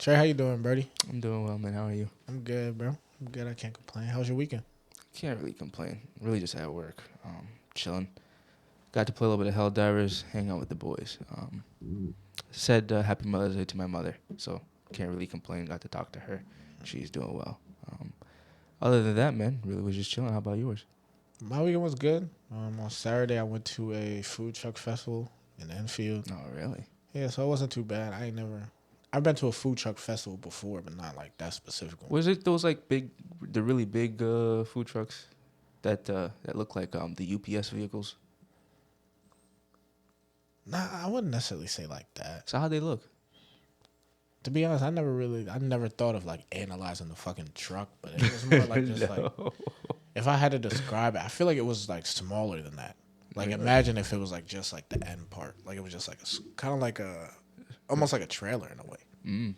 Trey, how you doing, Birdie? I'm doing well, man. How are you? I'm good, bro. I'm good. I can't complain. How's your weekend? Can't really complain. Really just at work. Chilling. Got to play a little bit of Helldivers, hang out with the boys. Said Happy Mother's Day to my mother, so can't really complain. Got to talk to her. She's doing well. Other than that, man, really was just chilling. How about yours? My weekend was good. On Saturday, I went to a food truck festival in Enfield. Oh, really? Yeah, so it wasn't too bad. I've been to a food truck festival before, but not like that specific one. Was it those like the really big food trucks that look like the UPS vehicles? Nah, I wouldn't necessarily say like that. So how'd they look? To be honest, I never thought of like analyzing the fucking truck, but it was more like just like, if I had to describe it, I feel like it was like smaller than that. Like imagine if it was like just like the end part, like it was just like kind of like almost like a trailer in a way.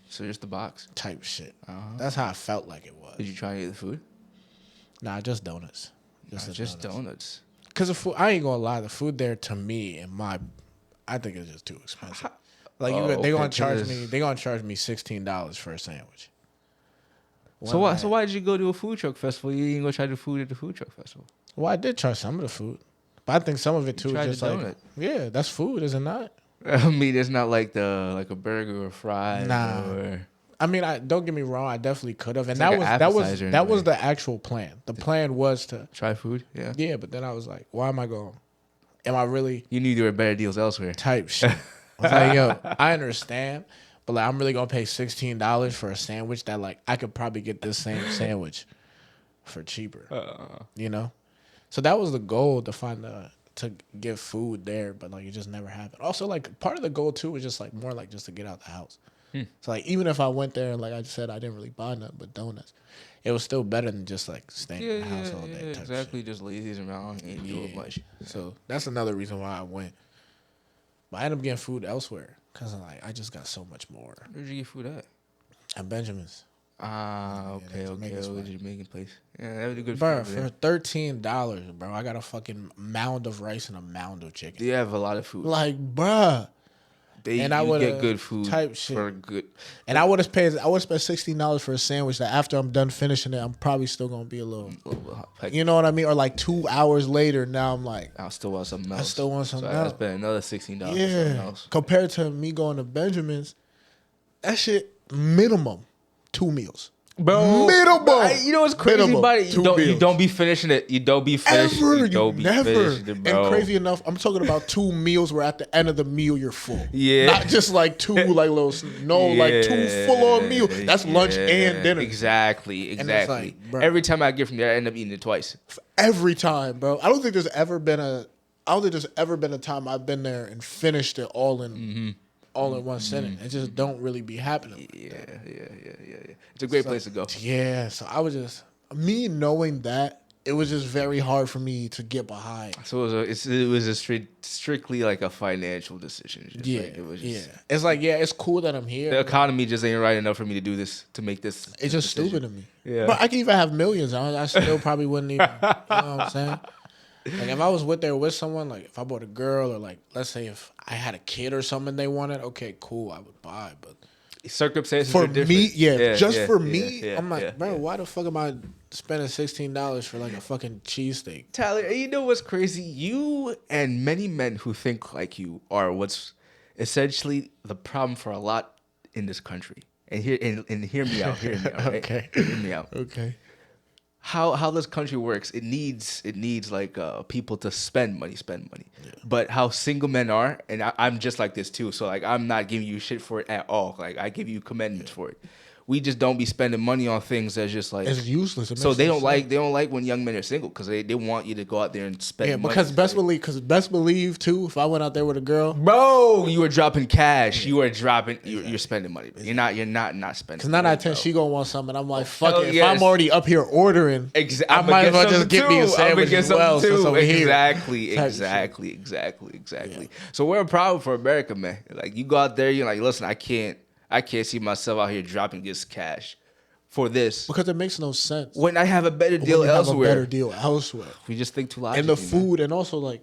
So just the box type shit. Uh-huh. That's how I felt like it was. Did you try any of the food? Nah, just donuts. Just donuts. Cause the food, I ain't gonna lie, the food there to me I think it's just too expensive. Like they gonna charge me $16 for a sandwich. So why did you go to a food truck festival? You didn't go try the food at the food truck festival. Well, I did try some of the food, but I think some of it too is just like, yeah, that's food, is it not? I mean, it's not like a burger or fries. Nah. I mean, don't get me wrong. I definitely could have, and that was the actual plan. The plan was to try food. Yeah. Yeah, but then I was like, why am I going? Am I really? You knew there were better deals elsewhere. Type shit. I was like, yo, I understand, but like, I'm really gonna pay $16 for a sandwich that like I could probably get this same sandwich for cheaper. You know, so that was the goal, to get food there, but like it just never happened. Also, like part of the goal too was just like more like just to get out the house. So like even if I went there and like I said I didn't really buy nothing but donuts, it was still better than just like staying in the house all day. Type exactly, just lazing around and doing much. So that's another reason why I went. But I ended up getting food elsewhere because like I just got so much more. Where'd you get food at? At Benjamin's. Okay. What was your Jamaican place? Yeah, that was a good bro, food. For $13, bro, I got a fucking mound of rice and a mound of chicken. They have a lot of food. Like, bruh. I would get good food type shit. For good. And I would have spent $16 for a sandwich that after I'm done finishing it, I'm probably still gonna be a little you know what I mean? Or like 2 hours later, now I'm like, I still want something else. So I spent another $16 for something else. Compared to me going to Benjamin's, that shit minimum 2 meals. Bro, minimum. You know what's crazy about it? You don't be finishing it. You don't be finishing it. Finishing it, bro. And crazy enough, I'm talking about 2 meals where at the end of the meal you're full. Yeah. Not just like 2 like little like 2 full-on meals. That's lunch and dinner. Exactly. Like, every time I get from there, I end up eating it twice. Every time, bro. I don't think there's ever been a time I've been there and finished it all in one sitting. It just don't really be happening. Yeah. It's a great place to go. Yeah, so I was just knowing that it was just very hard for me to get behind. So it was a strictly like a financial decision. It's like it's cool that I'm here. The economy just ain't right enough for me to do this, to make this. It's just decision. Stupid to me. Yeah, but I could even have millions. I still probably wouldn't even. You know what I'm saying? Like if I was with someone, like if I bought a girl or like let's say if I had a kid or something they wanted, okay, cool, I would buy. But circumstances for are different. Me, for me, I'm like, bro, why the fuck am I spending $16 for like a fucking cheesesteak? Tyler, you know what's crazy? You and many men who think like you are what's essentially the problem for a lot in this country. And hear me out. Right? Okay. Hear me out. Okay. How this country works, it needs like people to spend money. Yeah. But how single men are, and I'm just like this too. So like I'm not giving you shit for it at all. Like I give you commandments for it. We just don't be spending money on things that's just like it's useless. So they don't like when young men are single because they want you to go out there and spend. Yeah, because money. best believe too. If I went out there with a girl, bro, you are dropping cash. You are dropping. You're spending money. You're not spending. Because 9 out of 10, she gonna want something. I'm like, fuck it. If I'm already up here ordering, I might as well just get me a sandwich as well. Exactly. So we're a problem for America, man. Like you go out there, you're like, listen, I can't see myself out here dropping this cash for this. Because it makes no sense. When I have a better deal elsewhere. We just think too logically. And the food, man. And also like,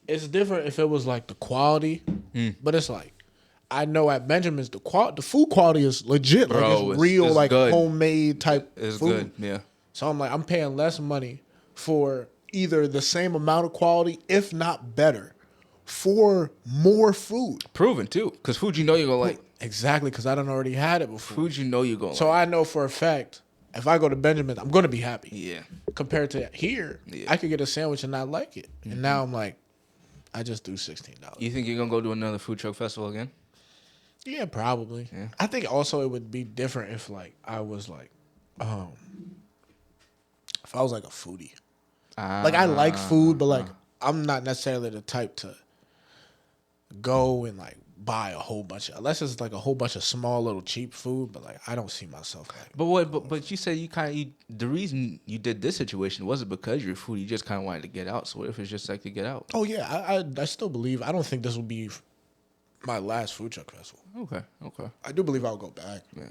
it's different if it was like the quality, but it's like, I know at Benjamin's the food quality is legit. Bro, like it's real, it's like good. homemade type It's food. good, yeah. So I'm like, I'm paying less money for either the same amount of quality, if not better, for more food. Proven too, because food you know you're gonna like. Exactly, because I done already had it before. Food you know you're gonna So like. I know for a fact, if I go to Benjamin's, I'm gonna be happy. Yeah. Compared to here, I could get a sandwich and not like it. And now I'm like, I just do $16. You think you're gonna go to another food truck festival again? Yeah, probably. Yeah. I think also it would be different if like I was like, if I was like a foodie. Like I like food, but like I'm not necessarily the type to go and like buy a whole bunch of, unless it's like a whole bunch of small little cheap food. But like I don't see myself like. But you said the reason you did this situation wasn't because you're a foodie. You just kind of wanted to get out. So what if it's just like to get out? Oh yeah, I still believe. I don't think this will be my last food truck festival. Okay. I do believe I'll go back. Yeah.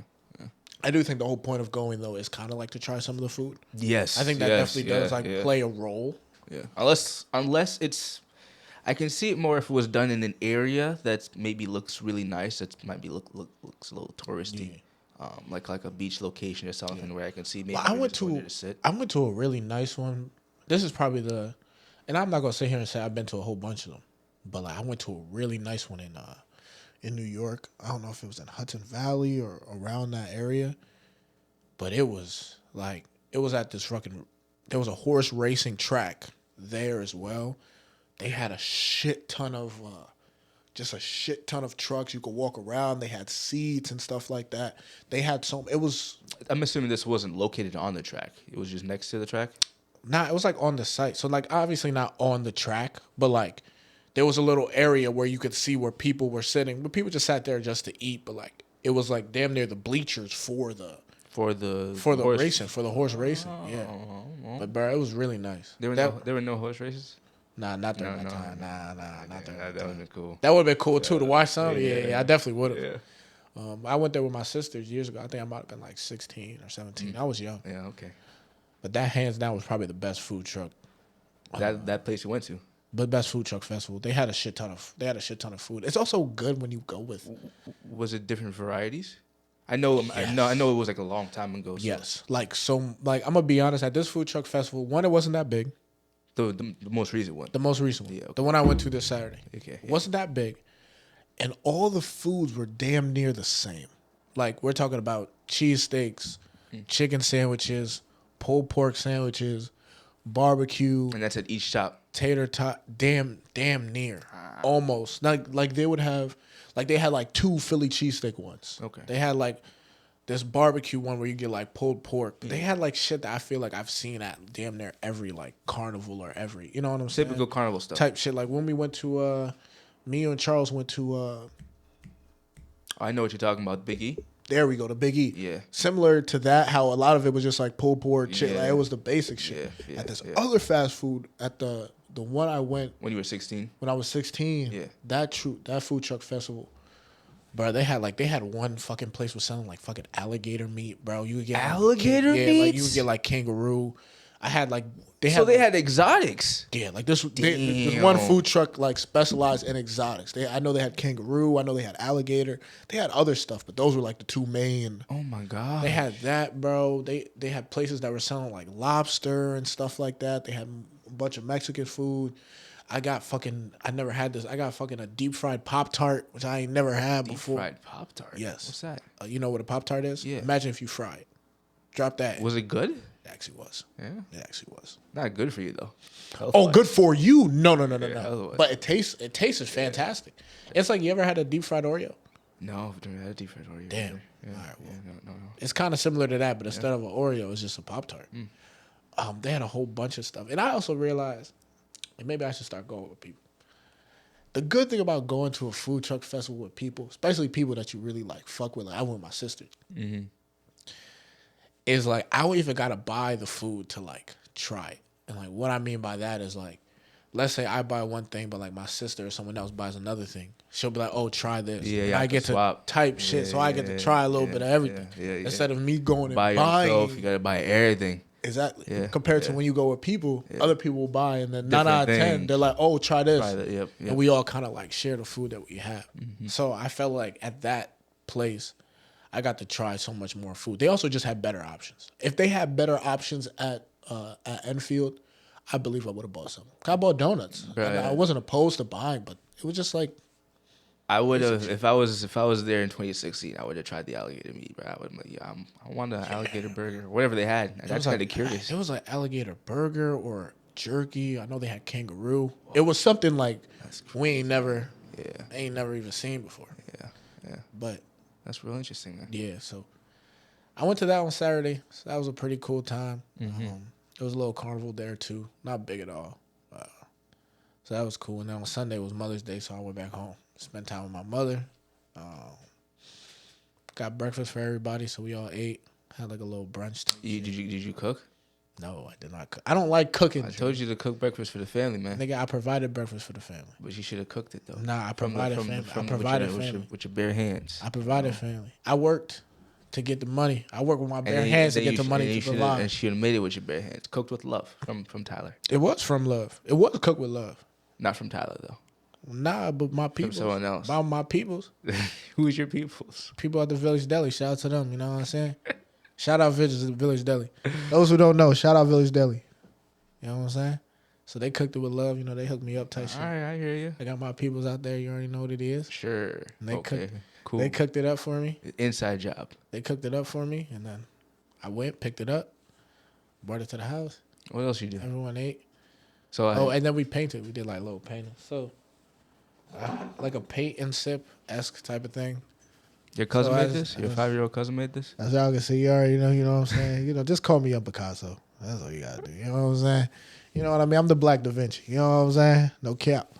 I do think the whole point of going though is kind of like to try some of the food. Yes. I think that definitely does play a role. Yeah. Unless it's, I can see it more if it was done in an area that maybe looks really nice. That might be looks a little touristy, like a beach location or something where I can see maybe. Well, I went to a really nice one. This is probably and I'm not gonna sit here and say I've been to a whole bunch of them, but like I went to a really nice one in New York. I don't know if it was in Hudson Valley or around that area, but it was at this there was a horse racing track there as well. They had a shit ton of trucks. You could walk around. They had seats and stuff like that. They had I'm assuming this wasn't located on the track. It was just next to the track? Nah, it was like on the site. So like obviously not on the track, but like there was a little area where you could see where people were sitting. But people just sat there just to eat. But like it was like damn near the bleachers for the horse racing. Yeah. But bro, it was really nice. There were no horse races? Nah, not during that time. Nah, not during that time. That would have been cool. That would have been cool too to watch some. Yeah, I definitely would have. Yeah. I went there with my sisters years ago. I think I might have been like 16 or 17. I was young. Yeah, okay. But that hands down was probably the best food truck. That place you went to? But best food truck festival. They had a shit ton of food. It's also good when you go with. Was it different varieties? I know it was like a long time ago. So. Yes. Like I'm gonna be honest, at this food truck festival, one, it wasn't that big. The most recent one. The most recent one. Yeah, okay. The one I went to this Saturday. Okay. Yeah. Wasn't that big. And all the foods were damn near the same. Like we're talking about cheesesteaks, chicken sandwiches, pulled pork sandwiches, barbecue. And that's at each shop. Tater tot, damn near. Almost. Like they would have, like they had like 2 Philly cheesesteak ones. Okay. They had like this barbecue one where you get like pulled pork. They had like shit that I feel like I've seen at damn near every like carnival or every, you know what I'm saying? Typical carnival stuff. Type shit. Like when we went to, me and Charles went to, I know what you're talking about, Big E. There we go, the Big E. Yeah. Similar to that, how a lot of it was just like pulled pork shit. Yeah. Like it was the basic shit. Yeah, At this other fast food, at the one I went when you were 16. When I was 16. Yeah. That food truck festival, bro. They had one fucking place was selling like fucking alligator meat, bro. You would get alligator meat. Yeah, like you would get like kangaroo. I had like they had exotics. Yeah, like this one food truck like specialized in exotics. I know they had kangaroo. I know they had alligator. They had other stuff, but those were like the 2 main. Oh my god. They had that, bro. They had places that were selling like lobster and stuff like that. They had a bunch of Mexican food. I never had this. I got fucking a deep fried Pop-Tart, which I ain't never had before. Deep fried Pop-Tart? Yes. What's that? You know what a Pop-Tart is? Yeah. Imagine if you fry it. Drop that. Was it good? It actually was. Yeah. It actually was. Not good for you though. Oh, good for you. No. Otherwise. But it tastes fantastic. It's like, you ever had a deep fried Oreo? No, I've never had a deep fried Oreo. Damn. Yeah. All right, well, No. It's kind of similar to that, but instead of an Oreo, it's just a Pop-Tart. They had a whole bunch of stuff. And I also realized, and maybe I should start going with people. The good thing about going to a food truck festival with people, especially people that you really like fuck with, like I went with my sisters, is like I don't even gotta buy the food to like try it. And like what I mean by that is like, let's say I buy one thing, but like my sister or someone else buys another thing. She'll be like, "Oh, try this." Yeah, and I get to type shit, so I get to try a little bit of everything instead of me going and by buying. yourself. You gotta buy everything. Exactly. Yeah, Compared to when you go with people, other people will buy, and then 9 out of 10, they're like, "Oh, try this," Yep. and we all kind of like share the food that we have. So I felt like at that place, I got to try so much more food. They also just had better options. If they had better options at Enfield, I believe I would have bought some. I bought donuts. Right. And I wasn't opposed to buying, but it was just like I would have if I was there in 2016. I would have tried the alligator meat, bro. I would have like, I want an alligator burger, whatever they had. I got kind of curious. It was like alligator burger or jerky. I know they had kangaroo. It was something like we ain't never even seen before. Yeah. But That's real interesting, man. yeah, so I went to that on Saturday. So that was a pretty cool time. There was a little carnival there too, not big at all. So that was cool. And then on Sunday was Mother's Day, so I went back home, spent time with my mother. Got breakfast for everybody, so we all ate. Had like a little brunch. Did you cook? No, I did not cook. I don't like cooking. I told you to cook breakfast for the family, man. Nigga, I provided breakfast for the family. But you should have cooked it though. Nah, I provided family. With your bare hands. I provided family. I worked to get the money. I worked with my bare hands to get the money to provide. And she made it with your bare hands. Cooked with love from Tyler. It was from love. It was cooked with love. Not from Tyler though. Nah, but my people. From someone else. By my peoples. Who's your peoples? People at the Village Deli. Shout out to them. You know what I'm saying? Shout out Village Deli. Those who don't know, shout out Village Deli. You know what I'm saying? So they cooked it with love. You know, they hooked me up type shit. All right, I hear you. I got my peoples out there. You already know what it is. Sure. And they cool. They cooked it up for me. Inside job. They cooked it up for me, and then I went, picked it up, brought it to the house. What else you do? Everyone ate. So and then we painted. We did like little painting. So like a paint and sip-esque type of thing. Your cousin made this? Your 5-year-old cousin made this? As y'all can see, you already know, you know what I'm saying? You know, just call me a Picasso. That's all you gotta do. You know what I'm saying? You know what I mean? I'm the Black Da Vinci. You know what I'm saying? No cap.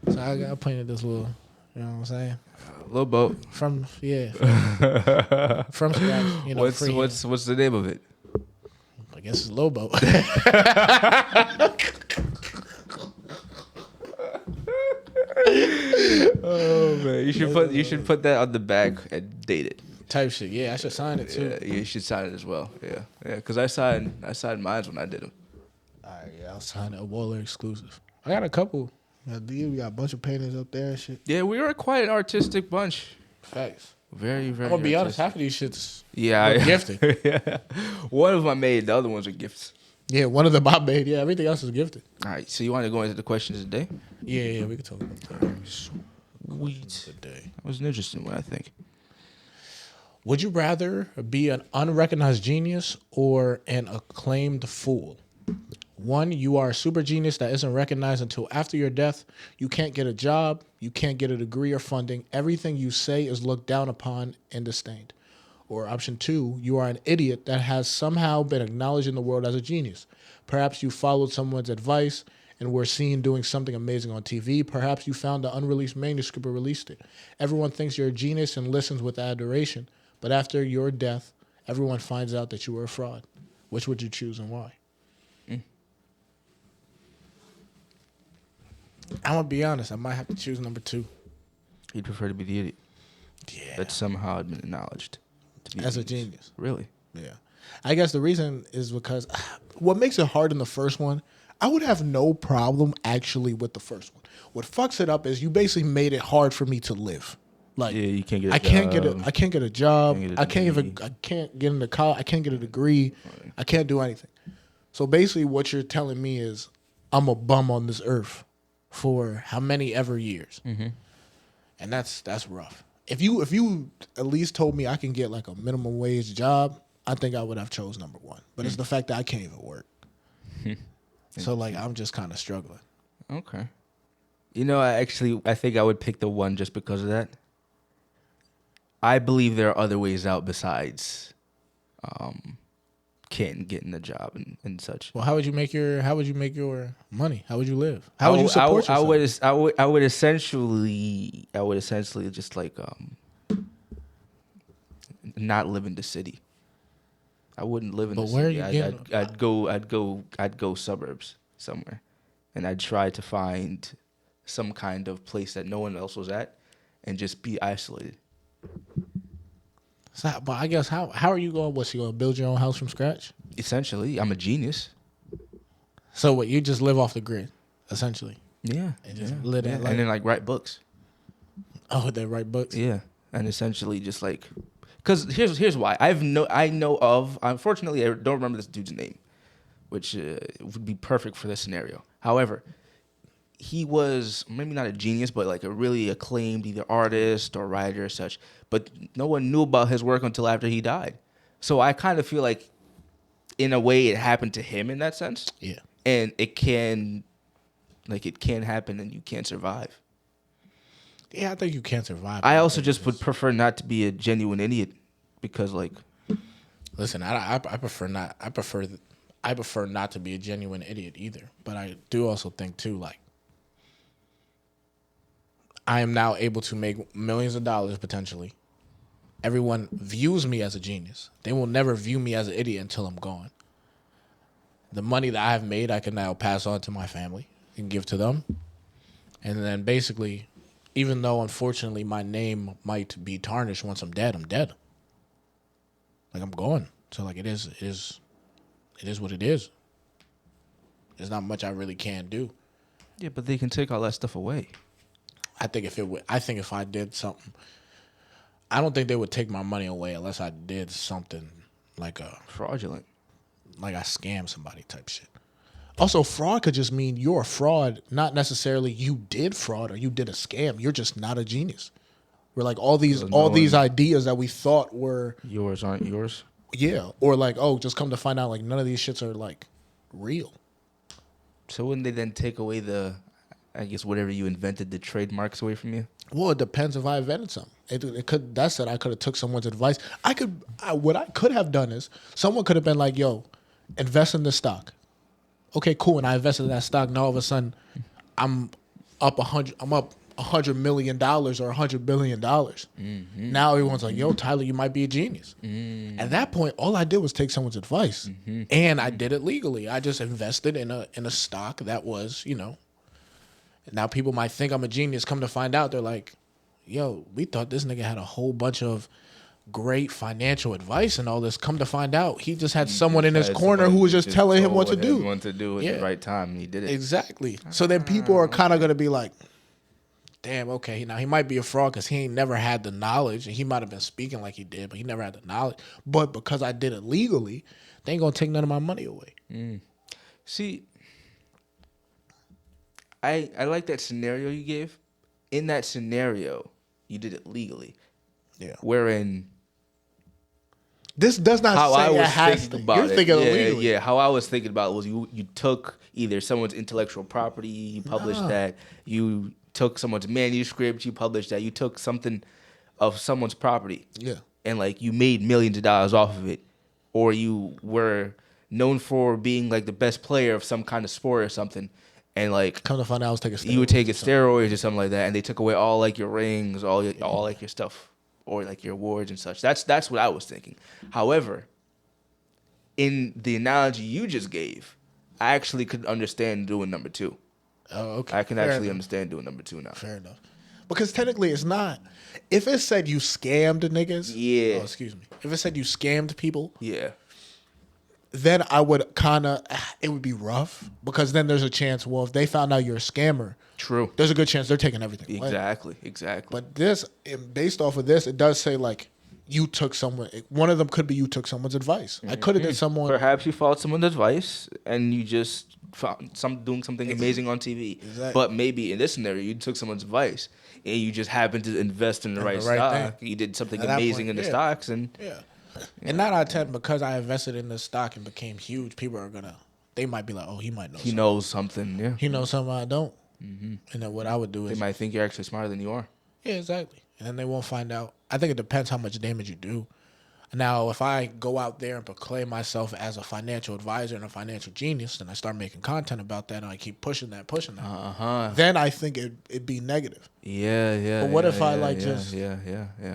So I painted this little, you know what I'm saying? Little boat. From scratch. You know, what's the name of it? I guess it's Low Boat. Oh man, you should put that on the back and date it. Type shit. Yeah, I should sign it too. Yeah, you should sign it as well. Yeah. Because I signed mine when I did them. All right, yeah, I'll sign it. A Waller exclusive. I got a couple. We got a bunch of paintings up there and shit. Yeah, we were quite an artistic bunch. Facts. Very, very. I'm gonna be honest. artistic. Half of these shits. Yeah, gifted. Yeah. One of them I made. The other ones are gifts. Yeah, one of them I made. Yeah, everything else is gifted. All right. So you want to go into the questions today? Yeah, we can talk about that. Sweet. Today. That was an interesting one, I think. Would you rather be an unrecognized genius or an acclaimed fool? 1, you are a super genius that isn't recognized until after your death. You can't get a job. You can't get a degree or funding. Everything you say is looked down upon and disdained. Or option 2, you are an idiot that has somehow been acknowledged in the world as a genius. Perhaps you followed someone's advice and were seen doing something amazing on TV. Perhaps you found an unreleased manuscript or released it. Everyone thinks you're a genius and listens with adoration. But after your death, everyone finds out that you were a fraud. Which would you choose and why? I'm going to be honest. I might have to choose number 2. You'd prefer to be the idiot. Yeah. That somehow had been acknowledged. To be As a genius. Really? Yeah. I guess the reason is because what makes it hard in the first one, I would have no problem actually with the first one. What fucks it up is you basically made it hard for me to live. Like, yeah, you can't get. I can't get a job. I can't get into college. I can't get a degree. Right. I can't do anything. So basically, what you're telling me is I'm a bum on this earth for how many ever years, and that's rough. If you at least told me I can get like a minimum wage job, I think I would have chose number 1. But it's the fact that I can't even work. So like I'm just kind of struggling. Okay. You know, I think I would pick the 1 just because of that. I believe there are other ways out besides getting a job and such. Well, how would you make your money? How would you live? How would you support yourself? I would essentially just like not live in the city. I wouldn't live in the city. Where are you getting? I'd go suburbs somewhere, and I'd try to find some kind of place that no one else was at, and just be isolated. So, but I guess how are you going? What's you going to build your own house from scratch? Essentially, I'm a genius. So what? You just live off the grid, essentially. Yeah. And just live that life. And then like write books. Oh, they write books. Yeah, and essentially just like, because here's why I know of. Unfortunately, I don't remember this dude's name, which would be perfect for this scenario. However, he was maybe not a genius, but like a really acclaimed either artist or writer or such. But no one knew about his work until after he died. So I kind of feel like, in a way, it happened to him in that sense. Yeah. And it can happen, and you can't survive. Yeah, I think you can't survive. I also just would prefer not to be a genuine idiot, because like, listen, I prefer not. I prefer not to be a genuine idiot either. But I do also think too, like, I am now able to make millions of dollars potentially. Everyone views me as a genius. They will never view me as an idiot until I'm gone. The money that I have made, I can now pass on to my family and give to them. And then basically, even though unfortunately my name might be tarnished once I'm dead, I'm dead. Like, I'm gone. So like, it is what it is. There's not much I really can do. yeah, but they can take all that stuff away. I think if I did something, I don't think they would take my money away unless I did something like Fraudulent. like I scammed somebody type shit. Also, fraud could just mean you're a fraud, not necessarily you did fraud or you did a scam. You're just not a genius. We're like all these ideas that we thought were Yours aren't yours. Yeah, or like, oh, just come to find out like none of these shits are like real. So wouldn't they then take away whatever you invented, the trademarks away from you? Well, it depends if I invented something. It could. That said, I could have took someone's advice. What I could have done is someone could have been like, "Yo, invest in this stock." Okay, cool. And I invested in that stock. Now all of a sudden, I'm up $100 million or $100 billion. Mm-hmm. Now everyone's like, "Yo, Tyler, you might be a genius." Mm-hmm. At that point, all I did was take someone's advice, and I did it legally. I just invested in a stock that was, Now people might think I'm a genius. Come to find out, they're like, "Yo, we thought this nigga had a whole bunch of great financial advice and all this. Come to find out, he just had someone in his corner who was just telling him what to do. What to do at the right time, and he did it. Exactly. So then people are kind of going to be like, damn, okay, now he might be a fraud because he ain't never had the knowledge, and he might have been speaking like he did, but he never had the knowledge. But because I did it legally, they ain't going to take none of my money away." See, I like that scenario you gave. In that scenario, you did it legally. Yeah. Wherein this does not how say I was it has thinking to. about You're it. thinking Yeah, illegally. yeah. How I was thinking about it was you took either someone's intellectual property, you published that, you took someone's manuscript, you published that, you took something of someone's property. Yeah. And like you made millions of dollars off of it. Or you were known for being like the best player of some kind of sport or something. And like Come to find out, I was taking steroids. You would take steroids or something like that, and they took away all like your rings, all like your stuff, or like your awards and such. That's what I was thinking. However, in the analogy you just gave, I actually could understand doing number two. Oh, okay. I can actually understand doing number two now. Fair enough. Because technically it's not. If it said you scammed niggas. Yeah. Oh, excuse me. If it said you scammed people. Yeah. Then I would it would be rough. Because then there's a chance, well, if they found out you're a scammer. True. There's a good chance they're taking everything away. Exactly. But based off of this, it does say like, you took one of them could be you took someone's advice. I could have did someone. Perhaps you followed someone's advice and you just found doing something amazing on TV. Exactly. But maybe in this scenario, you took someone's advice and you just happened to invest in the right stock. Thing. You did something amazing in the stocks. And And 9 out of 10, because I invested in this stock and became huge, people are they might be like, oh, he might know something. He knows something, yeah. He knows something I don't. Mm-hmm. And then what I would do is. They might think you're actually smarter than you are. Yeah, exactly. And then they won't find out. I think it depends how much damage you do. Now, if I go out there and proclaim myself as a financial advisor and a financial genius, then I start making content about that and I keep pushing that, then I think it'd be negative. Yeah. But what if I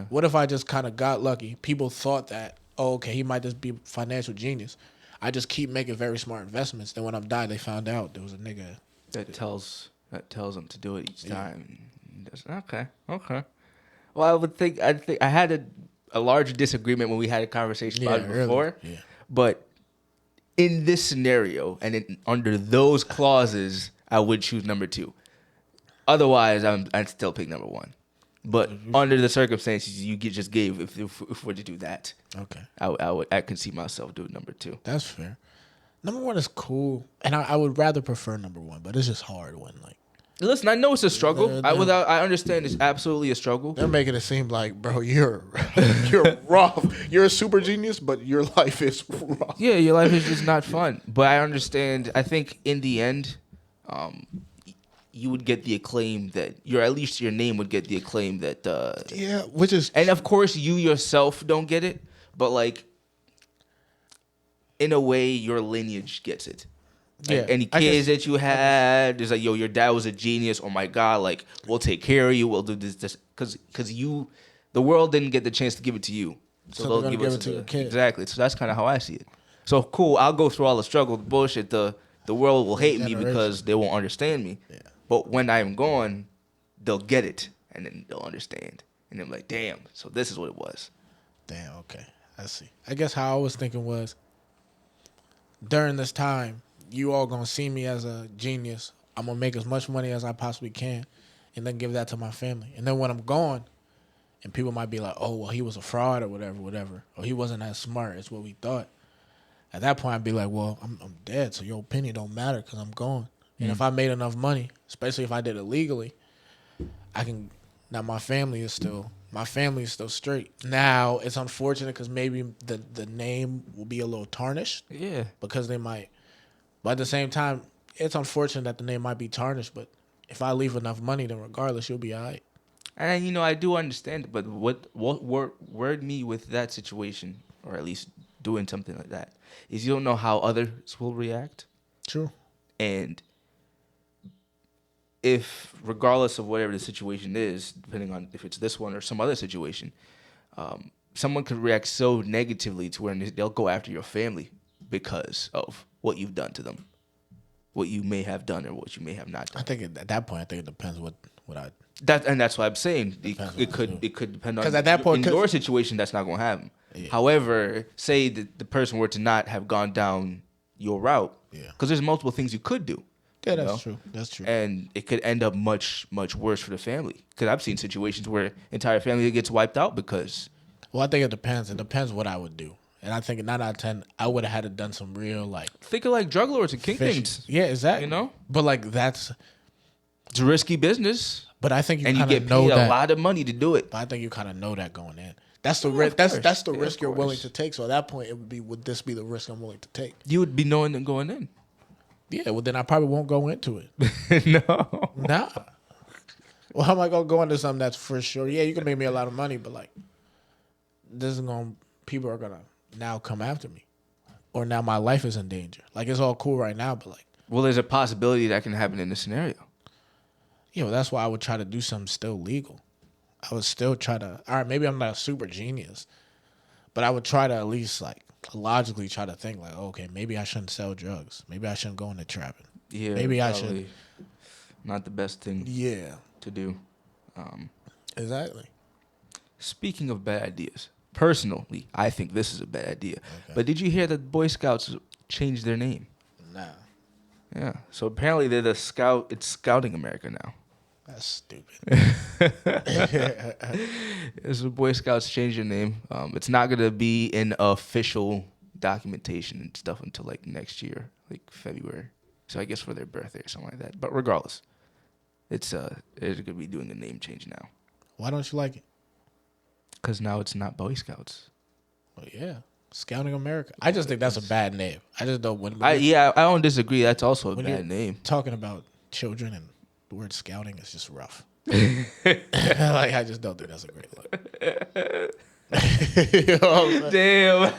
What if I just kind of got lucky? People thought that, oh, okay, he might just be a financial genius. I just keep making very smart investments. Then when I'm dying, they found out there was a nigga that tells them to do it each time. Okay. Well, I think I had a larger disagreement when we had a conversation about it before. Yeah. But in this scenario and under those clauses, I would choose number 2. Otherwise, I'd still pick number 1. But under the circumstances you just gave, if we're to do that, okay, I could see myself doing number 2. That's fair. Number 1 is cool, and I would rather prefer number 1, but it's just hard when like. Listen, I know it's a struggle. I understand it's absolutely a struggle. They're making it seem like, bro, you're rough. You're a super genius, but your life is rough. Yeah, your life is just not fun. But I understand. I think in the end, you would get the acclaim that at least your name would get the acclaim that. Yeah, which is. And of course, you yourself don't get it, but like, in a way, your lineage gets it. Like any kids that you had, it's like, yo, your dad was a genius. Oh my God, like we'll take care of you. We'll do this, because the world didn't get the chance to give it to you, so they'll give it to your kid. Exactly. So that's kind of how I see it. So cool. I'll go through all the struggle, the bullshit. The world will hate me because they won't understand me. Yeah. But when I'm gone, they'll get it and then they'll understand. And they're like, damn. So this is what it was. Damn. Okay, I see. I guess how I was thinking was during this time, you all gonna see me as a genius. I'm gonna make as much money as I possibly can, and then give that to my family. And then when I'm gone, and people might be like, "Oh, well, he was a fraud or whatever, or he wasn't as smart as what we thought." At that point, I'd be like, "Well, I'm dead, so your opinion don't matter because I'm gone." Mm-hmm. And if I made enough money, especially if I did it legally, I can. Now my family is still straight. Now it's unfortunate because maybe the name will be a little tarnished. Yeah, because they might. But at the same time, it's unfortunate that the name might be tarnished, but if I leave enough money, then regardless, you'll be all right. And, I do understand it, but what worried me with that situation, or at least doing something like that, is you don't know how others will react. True. And if, regardless of whatever the situation is, depending on if it's this one or some other situation, someone could react so negatively to where they'll go after your family because of what you've done to them, what you may have done or what you may have not done. I think at that point, it depends what I. That's what I'm saying. It could depend on. Because at that point, in your situation, that's not going to happen. Yeah. However, say that the person were to not have gone down your route, because there's multiple things you could do. Yeah, that's true. That's true. And it could end up much, much worse for the family. Because I've seen situations where entire family gets wiped out because. Well, I think it depends. It depends what I would do. And I think 9 out of 10, I would have had to done some real, like... Think of, like, drug lords and kingpins. Yeah, exactly. You know? But, like, that's... It's a risky business. But I think you kind of know that. And you get paid a lot of money to do it. But I think you kind of know that going in. That's the risk. That's the risk you're willing to take. So at that point, would this be the risk I'm willing to take? You would be knowing them going in. Yeah, well, then I probably won't go into it. No. Nah. Well, how am I going to go into something that's for sure? Yeah, you can make me a lot of money, but, like, people are going to now come after me, or now my life is in danger. Like, it's all cool right now, but like, well, there's a possibility that can happen in this scenario. Yeah, well, that's why I would try to do something still legal. I would still try to. All right, maybe I'm not a super genius, but I would try to at least like logically try to think like, okay, maybe I shouldn't sell drugs. Maybe I shouldn't go into trapping. Yeah, maybe I should. Not the best thing. Yeah. To do. Exactly. Speaking of bad ideas. Personally, I think this is a bad idea. Okay. But did you hear that Boy Scouts changed their name? Nah. Yeah. So apparently they're the Scout. It's Scouting America now. That's stupid. So Boy Scouts changed their name. It's not gonna be in official documentation and stuff until like next year, like February. So I guess for their birthday or something like that. But regardless, they're gonna be doing a name change now. Why don't you like it? Because now it's not Boy Scouts. Oh, yeah. Scouting America. I just think that's a bad name. I just don't... I don't disagree. That's also a bad name. Talking about children and the word scouting is just rough. Like, I just don't think that's a great look. You know damn.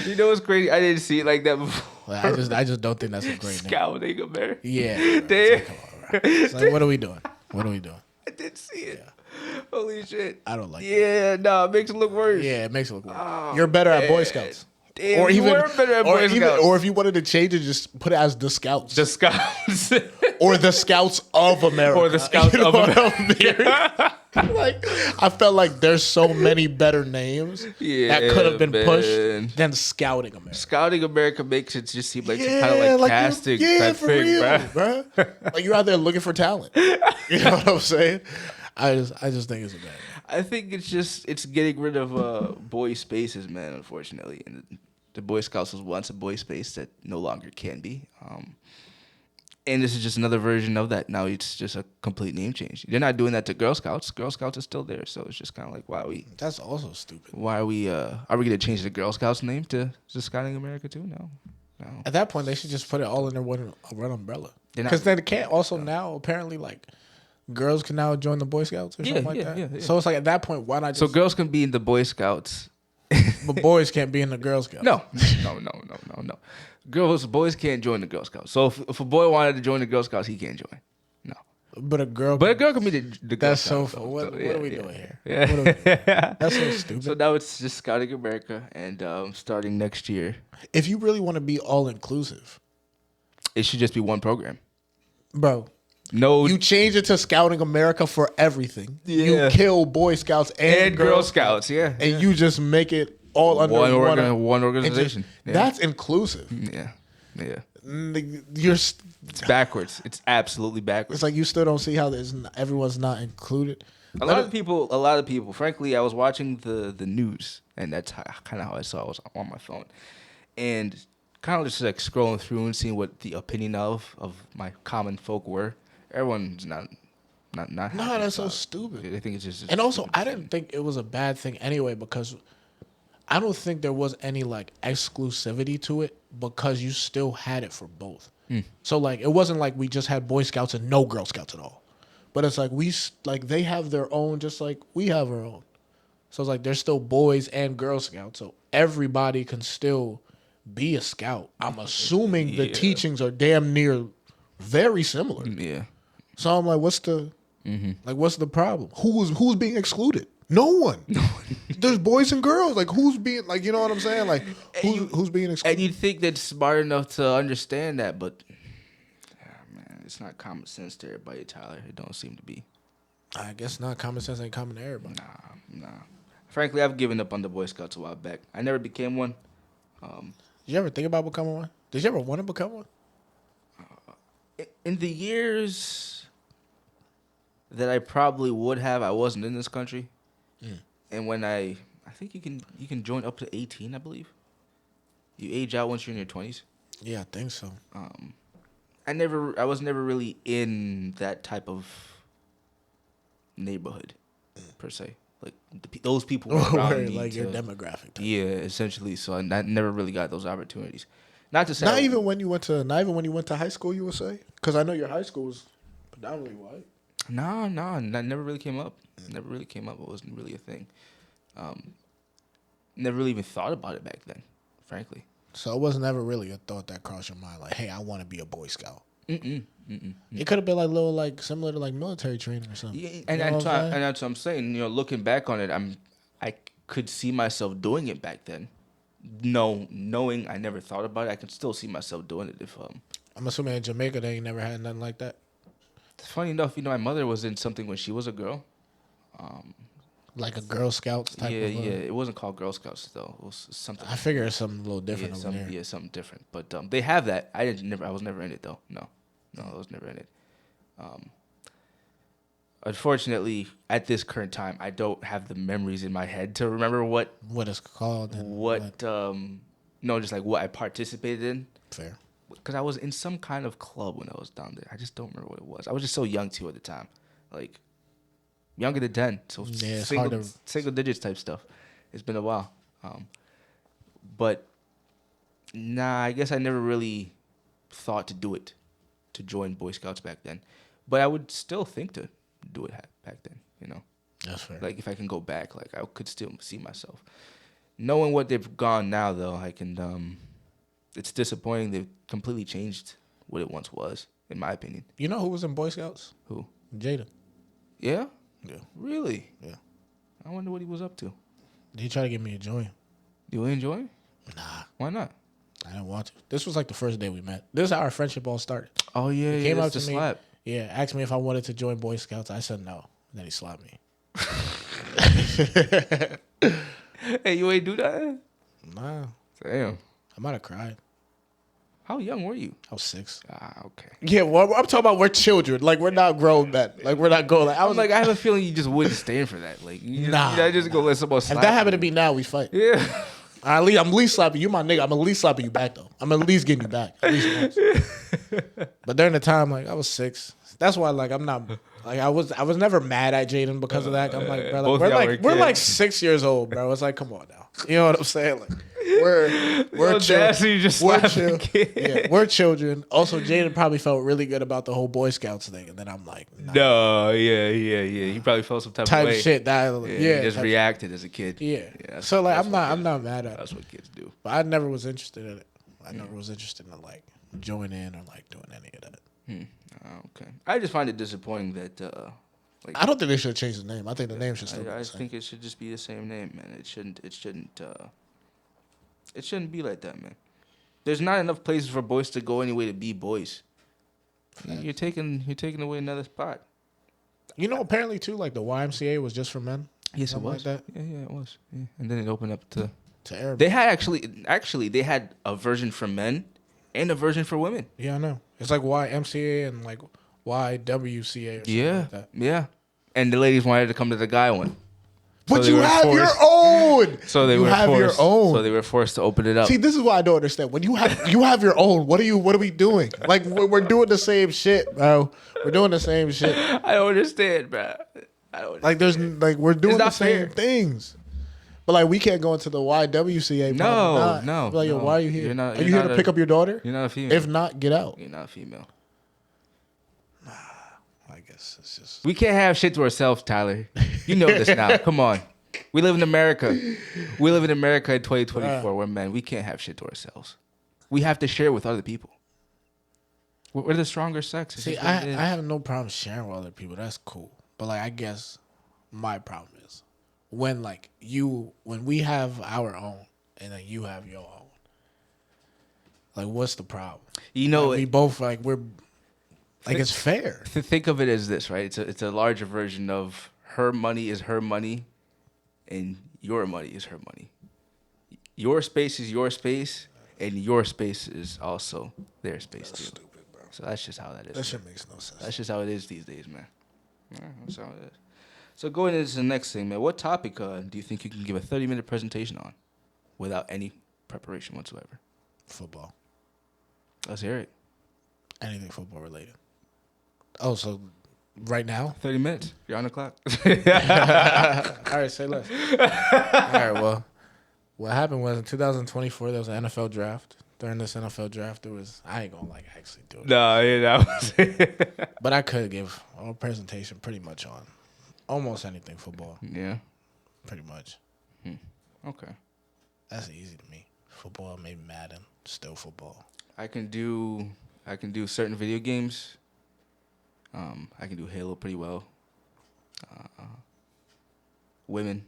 You know what's crazy? I didn't see it like that before. Like, I just don't think that's a great Scouting America. Yeah. Damn. It's like, come on, right? It's like, what are we doing? I didn't see it. Yeah. Holy shit. I don't like it. No, it makes it look worse. Yeah, it makes it look worse. Oh, you're better at Boy Scouts. Damn, or even better at Boy Scouts. Or if you wanted to change it, just put it as the Scouts. The Scouts. Or the Scouts of America. Or the Scouts of America. Like, I felt like there's so many better names that could have been pushed than Scouting America. Scouting America makes it just seem like some kind of like casting type for thing, real, bro. Like you're out there looking for talent. You know what I'm saying? I just think it's a bad. I think it's getting rid of boy spaces, man. Unfortunately, and the Boy Scouts was once a boy space that no longer can be. And this is just another version of that. Now it's just a complete name change. They're not doing that to Girl Scouts. Girl Scouts are still there, so it's just kind of like, why are we? That's also stupid. Why are we? Are we going to change the Girl Scouts name to Scouting America too? No. At that point, they should just put it all under one umbrella. Because then it can't also now apparently like girls can now join the Boy Scouts or something like that. Yeah. So it's like at that point, why not? So girls can be in the Boy Scouts, but boys can't be in the Girl Scouts. No. Boys can't join the Girl Scouts. So if a boy wanted to join the Girl Scouts, he can't join. No. But a girl can be the Girl Scouts. What are we doing here? Yeah. That's so stupid. So now it's just Scouting America, and starting next year, if you really want to be all inclusive, it should just be one program, bro. No, you change it to Scouting America for everything. Yeah. You kill Boy Scouts and Girl Scouts. Yeah, and you just make it all under one organization. That's inclusive. Yeah. It's backwards. It's absolutely backwards. It's like you still don't see how everyone's not included. A lot of people. Frankly, I was watching the news, and that's kind of how I saw it. I was on my phone, and kind of just like scrolling through and seeing what the opinion of my common folk were. Everyone's not. No, that's so stupid. I think it's just. And also, I didn't think it was a bad thing anyway because I don't think there was any like exclusivity to it because you still had it for both. So like it wasn't like we just had Boy Scouts and no Girl Scouts at all. But it's like they have their own just like we have our own. So it's like there's still boys and Girl Scouts. So everybody can still be a scout. I'm assuming the teachings are damn near very similar. Yeah. So I'm like, what's the problem? Who's being excluded? No one. There's boys and girls. Like who's being like, you know what I'm saying? Like who's being excluded? And you'd think that's smart enough to understand that, but man, it's not common sense to everybody, Tyler. It don't seem to be. I guess not. Common sense ain't common to everybody. Nah. Frankly, I've given up on the Boy Scouts a while back. I never became one. Did you ever think about becoming one? Did you ever want to become one? In the years that I probably would have, I wasn't in this country. And when I think you can join up to 18, I believe. You age out once you're in your 20s. Yeah, I think so. I was never really in that type of neighborhood per se. Like those people were around me like your demographic. Yeah, essentially. So I never really got those opportunities. Not to say not even when you went to high school, you would say, because I know your high school was predominantly white. No, that never really came up. Never really came up. It wasn't really a thing. Never really even thought about it back then, frankly. So it wasn't ever really a thought that crossed your mind, like, hey, I want to be a Boy Scout. It could have been like little, like similar to like military training or something. Yeah, and that's what I'm saying. You know, looking back on it, I could see myself doing it back then. No, knowing I never thought about it, I can still see myself doing it if I'm assuming in Jamaica they ain't never had nothing like that. Funny enough, my mother was in something when she was a girl. Like a Girl Scouts type of It wasn't called Girl Scouts though. It was something. I figure it's something a little different over there. Yeah, something different. But they have that. I was never in it though. No, I was never in it. Unfortunately, at this current time, I don't have the memories in my head to remember what it's called. Just like what I participated in. Fair. Because I was in some kind of club when I was down there. I just don't remember what it was. I was just so young too at the time, like younger than 10. So single digits type stuff. It's been a while, but I guess I never really thought to do it, to join Boy Scouts back then. But I would still think to do it back then. That's fair. Like if I can go back, like I could still see myself. Knowing what they've gone now, though, I can. It's disappointing. They've completely changed what it once was, in my opinion. You know who was in Boy Scouts? Who? Jada. Yeah? Yeah. Really? Yeah. I wonder what he was up to. Did he try to get me to join? You enjoy? Nah. Why not? I didn't want to. This was like the first day we met. This is how our friendship all started. Oh, yeah. He came up to me. Yeah, asked me if I wanted to join Boy Scouts. I said no. And then he slapped me. Hey, you ain't do that? Nah, Damn. I might have cried. How young were you? I was 6. Okay. Yeah, well, I'm talking about we're children. Like, we're not grown men. Like, we're not going. Like, I have a feeling you just wouldn't stand for that. Like, you just go let someone slap If that happened you. to me now, we fight. Yeah. I'm at least slapping you, my nigga. I'm at least slapping you back, though. I'm at least getting you back. At least once. But during the time, like, I was 6. That's why, like, I'm not. Like, I was never mad at Jaden because of that. I'm like, bro, like, we're like 6 years old, bro. It's like, come on now. You know what I'm saying? Like, we're children. We're children. Yeah, we're children. Also, Jaden probably felt really good about the whole Boy Scouts thing, and then I'm like, nah. No, yeah. He probably felt some type of way. Shit. He just reacted as a kid. Yeah. So like, I'm not mad at it. That's what kids do. But I never was interested in it. I never was interested in like joining in or like doing any of that. Okay. I just find it disappointing that. I don't think they should change the name. I think the name should still be the same. I think it should just be the same name, man. It shouldn't be like that, man. There's not enough places for boys to go anyway to be boys. You're taking away another spot. You know, apparently too, like the YMCA was just for men. Yes, it was. Like that. Yeah, it was. Yeah. And then it opened up to everybody. They had actually they had a version for men and a version for women. Yeah, I know. It's like YMCA and like YWCA or something like that. Yeah. And the ladies wanted to come to the guy one. But you have your own. So they were forced to open it up. See, this is what I don't understand. When you have your own, what are we doing? Like we're doing the same shit, bro. We're doing the same shit. I don't understand, bro. Like we're doing the same things. But like we can't go into the YWCA. No. Like, yo, why are you here? Are you here to pick up your daughter? You're not a female. If not, get out. You're not a female. I guess it's just we can't have shit to ourselves, Tyler. You know this now. Come on. We live in America. We live in America in 2024. We're men. We can't have shit to ourselves. We have to share with other people. We're the stronger sex. See, I have no problem sharing with other people. That's cool. But like, I guess my problem is when we have our own and then you have your own. Like, what's the problem? You know, like, we both we're it's fair. Think of it as this, right? It's a larger version of her money is her money, and your money is her money. Your space is your space, and your space is also their space too. Stupid, bro. So that's just how that is. That shit makes no sense. That's just how it is these days, man. Yeah, that's how it is. So going into the next thing, man, what topic do you think you can give a 30-minute presentation on without any preparation whatsoever? Football. Let's hear it. Anything football related. Oh, so right now? 30 minutes. You're on the clock. All right, say less. All right, well, what happened was in 2024, there was an NFL draft. During this NFL draft, I ain't gonna actually do it. No, yeah, but I could give a presentation pretty much on almost anything football. Yeah. Pretty much. Okay. That's easy to me. Football, maybe Madden, still football. I can do certain video games. I can do Halo pretty well. Women.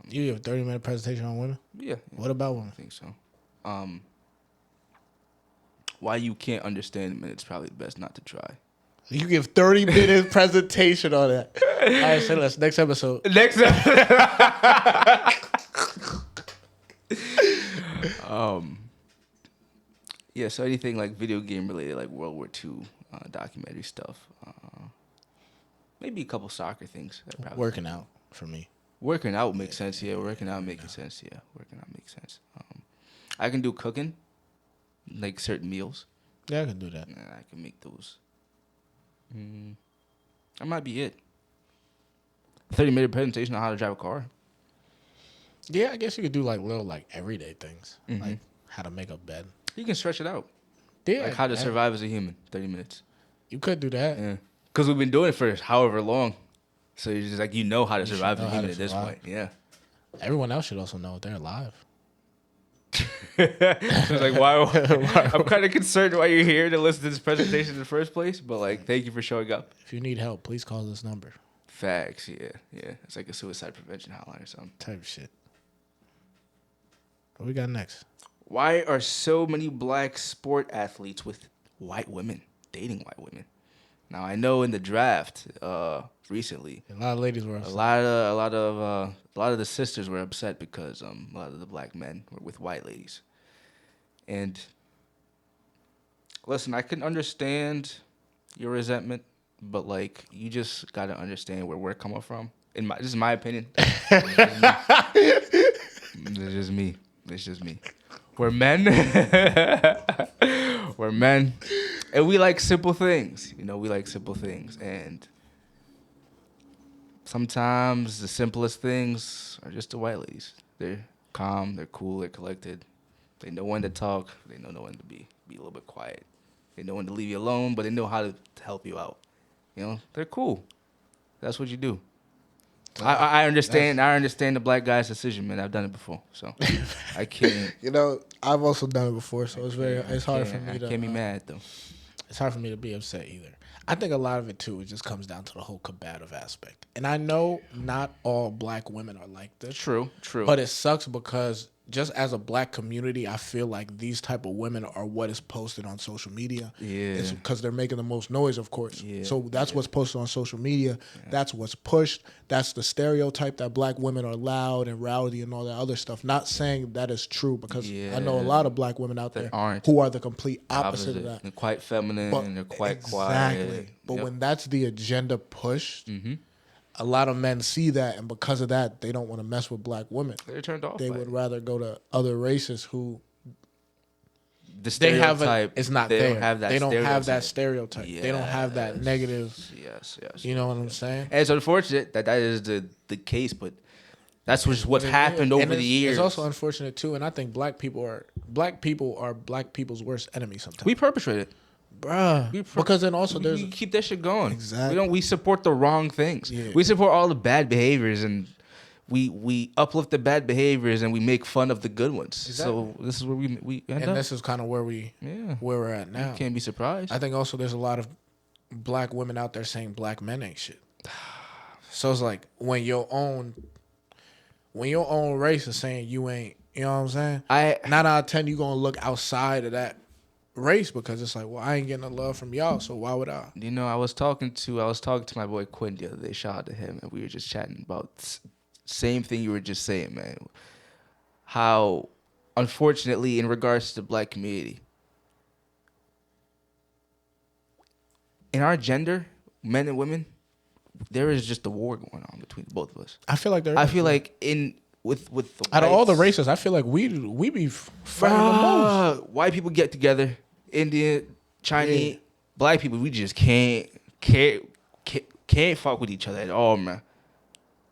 You give a 30-minute presentation on women? Yeah. What about women? I think so. Why you can't understand them, and it's probably best not to try. You give 30-minute presentation on that. All right, say less. Next episode. Yeah, so anything like video game related, like World War II documentary stuff. Maybe a couple soccer things. Working out for me. Working out makes sense, yeah. Working out makes sense, yeah. Working out makes sense. I can do cooking, like certain meals. Yeah, I can do that. I can make those. That might be it. 30-minute presentation on how to drive a car. Yeah, I guess you could do like little everyday things, like how to make a bed. You can stretch it out. Yeah, like how to survive as a human. 30 minutes. You could do that. Yeah, because we've been doing it for however long, so you're just you know how to survive as a human at this point. Yeah. Everyone else should also know they're alive. It's why? I'm kind of concerned why you're here to listen to this presentation in the first place, but thank you for showing up. If you need help, please call this number. Facts, yeah. It's like a suicide prevention hotline or something. Type of shit. What we got next? Why are so many black sport athletes with white women dating white women? Now I know in the draft recently, A lot of ladies were upset. a lot of the sisters were upset because a lot of the black men were with white ladies. And listen, I can understand your resentment, but like you just gotta understand where we're coming from. This is my opinion. It's just me. It's just me. We're men. We're men. And we like simple things. You know, we like simple things. And sometimes the simplest things are just the white ladies. They're calm, they're cool, they're collected. They know when to talk. They know when to be a little bit quiet. They know when to leave you alone, but they know how to help you out. You know, they're cool. That's what you do. I understand. I understand the black guy's decision, man. I've done it before, so I can't. You know, I've also done it before, so it's hard for me to. I can't be mad though. It's hard for me to be upset either. I think a lot of it too, it just comes down to the whole combative aspect. And I know not all black women are like this. True. But it sucks because just as a black community, I feel like these type of women are what is posted on social media. Yeah. It's because they're making the most noise, of course. Yeah. So that's what's posted on social media. Yeah. That's what's pushed. That's the stereotype that black women are loud and rowdy and all that other stuff. Not saying that is true because I know a lot of black women out there who are the complete opposite of that. They're quite feminine and they're quite quiet. Exactly. But when that's the agenda pushed, a lot of men see that, and because of that, they don't want to mess with black women. They're turned off. They would rather go to other races who the stereotype. It's not they there. Don't have that they don't stereotype. have that stereotype. Yes. They don't have that negative. Yes. You know what I'm saying? And it's unfortunate that is the case, but that's what's happened over the years. It's also unfortunate too, and I think black people are black people's worst enemy sometimes. We perpetrate it. Bruh. Because then also there's... We keep that shit going. Exactly. We support the wrong things. Yeah. We support all the bad behaviors, and we uplift the bad behaviors, and we make fun of the good ones. Exactly. So this is where we end up. And this is kind of where we're at now. You can't be surprised. I think also there's a lot of black women out there saying black men ain't shit. So it's like when your own race is saying you ain't, you know what I'm saying? 9 out of 10 you gonna look outside of that race because it's like, well, I ain't getting the love from y'all, so why would I? You know, I was talking to my boy Quinn the other day. Shout out to him, and we were just chatting about same thing you were just saying, man. How, unfortunately, in regards to the black community, in our gender, men and women, there is just a war going on between both of us. I feel like with the out of all the races, I feel like we be fighting the most. White people get together, Indian, Chinese, black people, we just can't fuck with each other at all, man.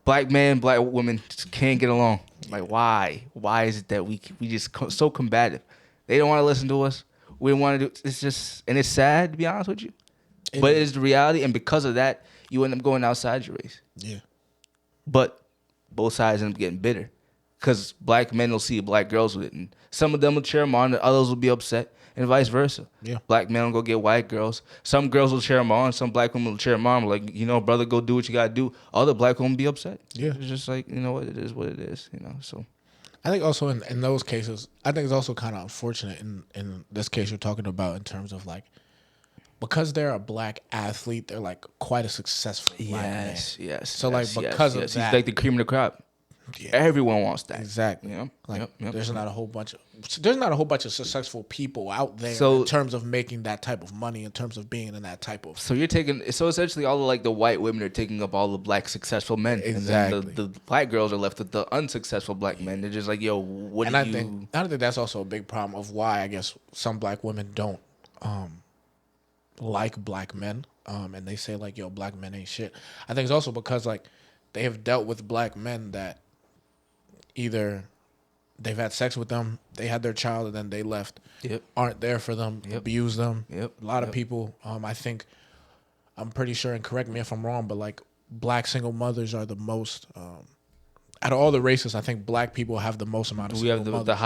Black men, black women just can't get along. Like, why? Why is it that we just so combative? They don't want to listen to us. We don't want to do. It's just, and it's sad to be honest with you, but it's the reality. And because of that, you end up going outside your race. Yeah. But both sides end up getting bitter because black men will see black girls with it, and some of them will cheer them on, and others will be upset, and vice versa. Yeah. Black men will go get white girls. Some girls will cheer them on. Some black women will cheer them on. Like, you know, brother, go do what you gotta do. Other black women be upset. Yeah. It's just like, you know what, it is what it is. You know, so. I think also in those cases, I think it's also kind of unfortunate in this case you're talking about in terms of like, because they're a black athlete, they're like quite a successful black man. Yes. So like because of that, he's like the cream of the crop. Yeah. Everyone wants that. Exactly. Yeah. Like there's not a whole bunch of successful people out there in terms of making that type of money, in terms of being in that type of. So essentially all of like the white women are taking up all the black successful men. Exactly. And then the black girls are left with the unsuccessful black men. They're just like, yo, what do you? I think that's also a big problem of why I guess some black women don't like black men, and they say like, yo, black men ain't shit. I think it's also because like they have dealt with black men that either they've had sex with them, they had their child, and then they left, aren't there for them, abuse them. A lot of people, I think, I'm pretty sure, and correct me if I'm wrong, but like black single mothers are the most, out of all the races, I think black people have the most amount of single mothers. We have the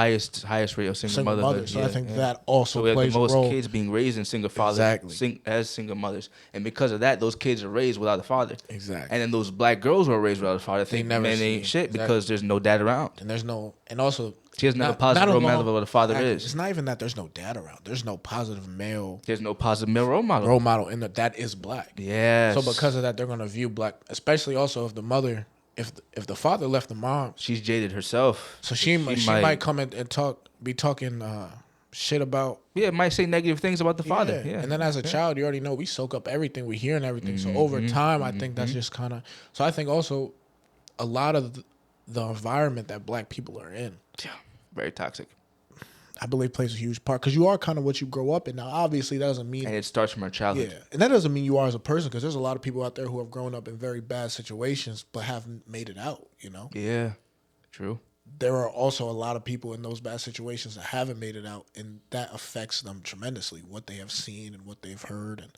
highest rate of single motherhood. So I think that also plays a role. So we have the most kids being raised in single fathers as single mothers. And because of that, those kids are raised without a father. Exactly. And then those black girls who are raised without a father think men ain't shit because there's no dad around. And also She doesn't have a positive role model of what a father is. It's not even that there's no dad around. There's no positive male. There's no positive male role model. That is black. Yes. So because of that, they're gonna view black, especially also if the mother, if the father left the mom, she's jaded herself. So she might come in and be talking shit about. Yeah, might say negative things about the father. Yeah. And then as a child, you already know we soak up everything, we hear and everything. So over time, I think that's just kind of. So I think also a lot of the environment that black people are in. Yeah, very toxic. I believe plays a huge part because you are kind of what you grow up in. Now, obviously, that doesn't mean... And it starts from our childhood. Yeah, and that doesn't mean you are as a person because there's a lot of people out there who have grown up in very bad situations but haven't made it out, you know? Yeah, true. There are also a lot of people in those bad situations that haven't made it out, and that affects them tremendously, what they have seen and what they've heard. And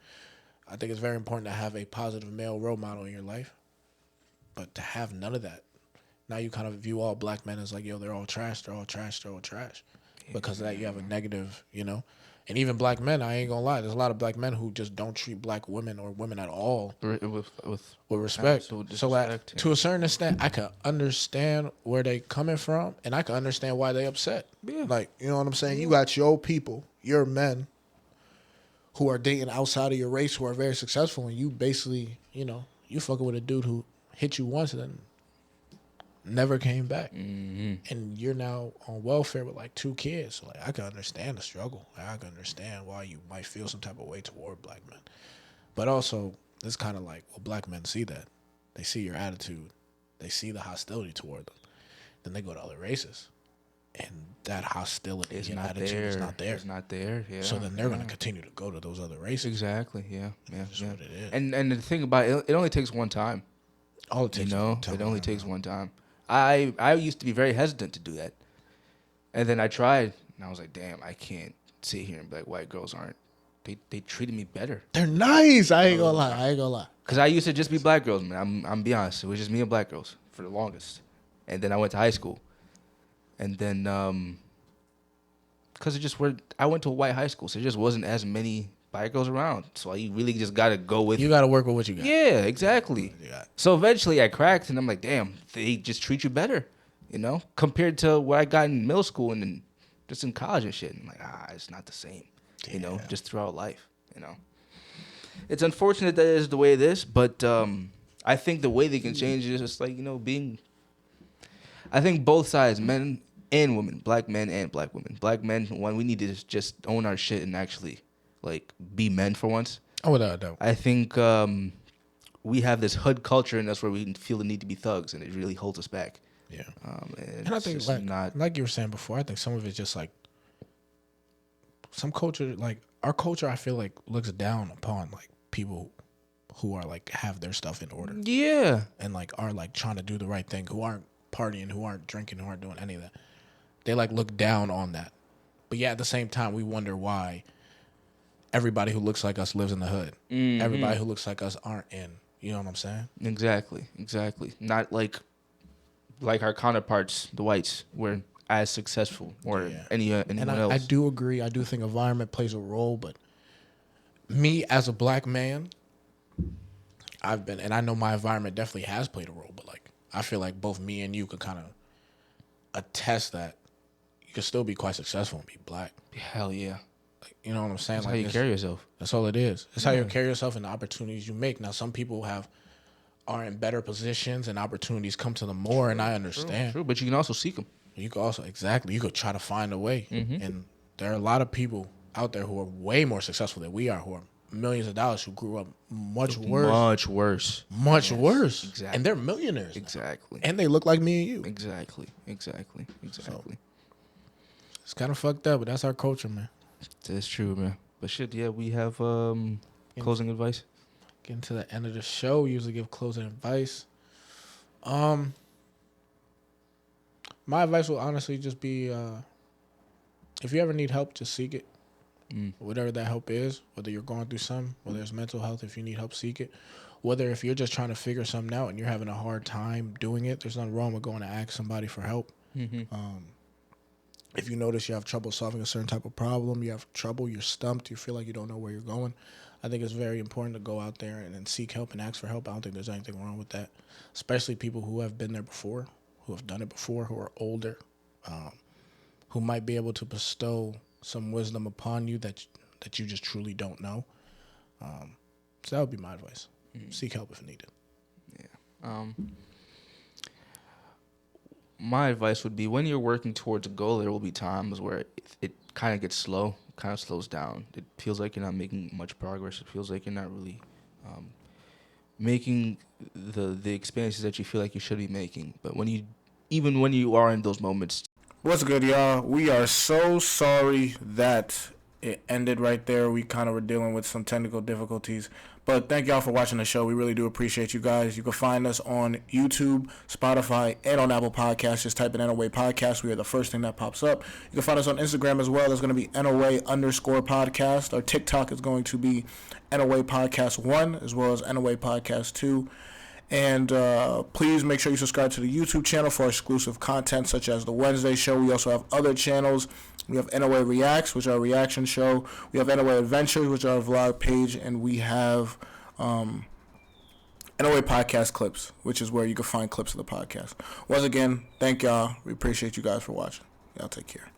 I think it's very important to have a positive male role model in your life, but to have none of that, now you kind of view all black men as like, yo, they're all trash, they're all trash, they're all trash. Because of that, you have a negative, you know? And even black men, I ain't gonna lie, there's a lot of black men who just don't treat black women or women at all with respect. So like, to a certain extent, I can understand where they coming from, and I can understand why they upset. Yeah. Like, you know what I'm saying? You got your people, your men, who are dating outside of your race, who are very successful, and you basically, you know, you fucking with a dude who hit you once and then never came back, and you're now on welfare with like 2 kids. So like, I can understand the struggle. I can understand why you might feel some type of way toward black men, but also it's kind of like, well, black men see that, they see your attitude, they see the hostility toward them, then they go to other races, and that hostility and attitude is not there. It's not there. Yeah. So then they're gonna continue to go to those other races. Exactly. Yeah. That's what it is. And the thing about it, it only takes one time. All it takes, it only takes one time. I used to be very hesitant to do that. And then I tried, and I was like, damn, I can't sit here and be like, white girls aren't. They treated me better. They're nice. I ain't gonna lie. Because I used to just be black girls, man. I'm be honest. It was just me and black girls for the longest. And then I went to high school. And then, because I went to a white high school, so there just wasn't as many black girls around. So you really just got to go with... You got to work with what you got. Yeah, exactly. So eventually I cracked, and I'm like, damn, they just treat you better, you know, compared to what I got in middle school and then just in college and shit. And I'm like, it's not the same, you know, just throughout life, you know. It's unfortunate that it is the way it is, but I think the way they can change it is just like, you know, I think both sides, men and women, black men and black women. Black men, we need to just own our shit and actually... like, be men for once. Oh, without a doubt. I think we have this hood culture, and that's where we feel the need to be thugs, and it really holds us back. Yeah. And I think, like you were saying before, I think some of it's just like some culture, like our culture, I feel like looks down upon like people who are like have their stuff in order. Yeah. And like are like trying to do the right thing, who aren't partying, who aren't drinking, who aren't doing any of that. They like look down on that. But yeah, at the same time, we wonder why everybody who looks like us lives in the hood. Mm-hmm. Everybody who looks like us aren't in. You know what I'm saying? Exactly. Not like our counterparts, the whites, were as successful or anyone else. I do agree. I do think environment plays a role, but me as a black man, and I know my environment definitely has played a role, but like I feel like both me and you could kind of attest that you can still be quite successful and be black. Hell yeah. You know what I'm saying? That's like how you carry yourself. That's all it is. It's how you carry yourself and the opportunities you make. Now, some people are in better positions and opportunities come to them more, and I understand. True, but you can also seek them. You could also, exactly, you could try to find a way. Mm-hmm. And there are a lot of people out there who are way more successful than we are, who are millions of dollars, who grew up much worse. Much worse. Exactly. And they're millionaires. Exactly. And they look like me and you. Exactly. So, it's kind of fucked up, but that's our culture, man. That's true, man. But shit, yeah, we have closing advice. Getting to the end of the show, we usually give closing advice. My advice will honestly just be, if you ever need help, just seek it. Whatever that help is, whether you're going through something, whether it's mental health, if you need help, seek it. Whether if you're just trying to figure something out and you're having a hard time doing it, there's nothing wrong with going to ask somebody for help. Mm-hmm. If you notice you have trouble solving a certain type of problem, you have trouble, you're stumped, you feel like you don't know where you're going, I think it's very important to go out there and seek help and ask for help. I don't think there's anything wrong with that, especially people who have been there before, who have done it before, who are older. who might be able to bestow some wisdom upon you that you just truly don't know. So that would be my advice. Seek help if needed. Yeah. My advice would be when you're working towards a goal, there will be times where it kind of gets slow, kind of slows down. It feels like you're not making much progress. It feels like you're not really making the experiences that you feel like you should be making. But even when you are in those moments. What's good, y'all? We are so sorry that it ended right there. We kind of were dealing with some technical difficulties. But thank y'all for watching the show. We really do appreciate you guys. You can find us on YouTube, Spotify, and on Apple Podcasts. Just type in NOA Podcast. We are the first thing that pops up. You can find us on Instagram as well. There's going to be NOA_podcast. Our TikTok is going to be NOA Podcast 1 as well as NOA Podcast 2. And please make sure you subscribe to the YouTube channel for exclusive content such as the Wednesday show. We also have other channels. We have NOA Reacts, which is our reaction show. We have NOA Adventures, which is our vlog page. And we have NOA Podcast Clips, which is where you can find clips of the podcast. Once again, thank y'all. We appreciate you guys for watching. Y'all take care.